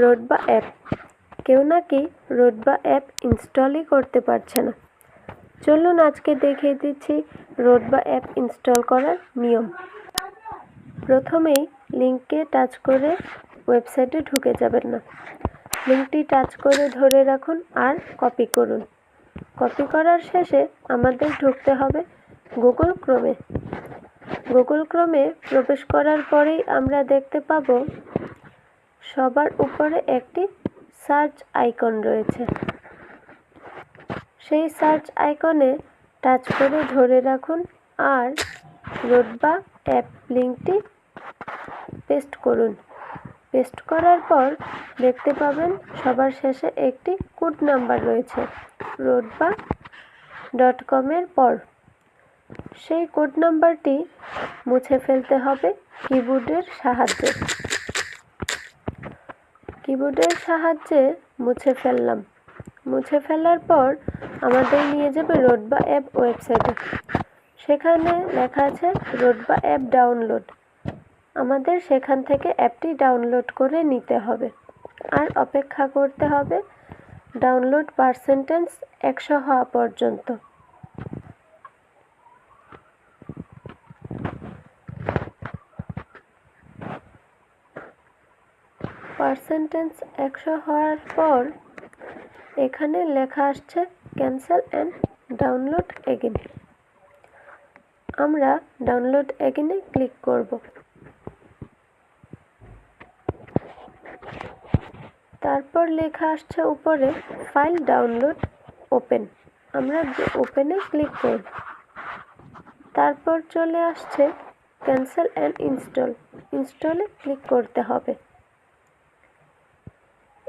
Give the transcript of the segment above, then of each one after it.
রোডবা app. কেউ নাকি রোডবা app ইনস্টলই করতে পারছে না। চলুন আজকে দেখিয়ে দিচ্ছি রোডবা অ্যাপ ইনস্টল করার নিয়ম। প্রথমেই লিঙ্কে টাচ করে ওয়েবসাইটে ঢুকে যাবেন না। লিঙ্কটি টাচ করে ধরে রাখুন আর কপি করুন। কপি করার শেষে আমাদের ঢুকতে হবে গুগল ক্রোমে। গুগল ক্রোমে প্রবেশ করার পরেই আমরা দেখতে পাবো সবার উপরে একটি সার্চ আইকন রয়েছে। সেই সার্চ আইকনে টাচ করে ধরে রাখুন আর রোডবা অ্যাপ লিঙ্কটি পেস্ট করুন। পেস্ট করার পর দেখতে পাবেন সবার শেষে একটি কোড নাম্বার রয়েছে rodba.com-এর পর। সেই কোড নাম্বারটি মুছে ফেলতে হবে কিবোর্ডের সাহায্যে। কিবোর্ডের সাহায্যে মুছে ফেললাম। মুছে ফেলার পর আমাদের নিয়ে যাবে রোডবা অ্যাপ ওয়েবসাইটে। সেখানে লেখা আছে রোডবা অ্যাপ ডাউনলোড। আমাদের সেখান থেকে অ্যাপটি ডাউনলোড করে নিতে হবে আর অপেক্ষা করতে হবে ডাউনলোড পার্সেন্টেজ 100 হওয়া পর্যন্ত। পার্সেন্টেজ 100 হওয়ার পর এখানে লেখা আসছে ক্যান্সেল অ্যান্ড ডাউনলোড এগেইন। আমরা ডাউনলোড এগেইনে ক্লিক করব। তারপর লেখা আসছে উপরে ফাইল ডাউনলোড ওপেন। আমরা ওপেনে ক্লিক করব। তারপর চলে আসছে ক্যান্সেল অ্যান্ড ইনস্টল। ইনস্টলে ক্লিক করতে হবে।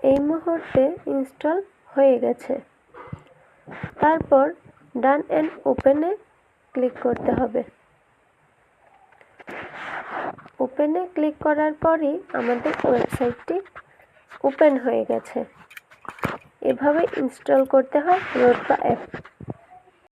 এই মুহূর্তে ইনস্টল হয়ে গেছে। তারপর ডান অ্যান্ড ওপেনে ক্লিক করতে হবে। ওপেনে ক্লিক করার পরই আমাদের ওয়েবসাইটটি ওপেন হয়ে গেছে। এভাবে ইনস্টল করতে হয় রোডবা অ্যাপ।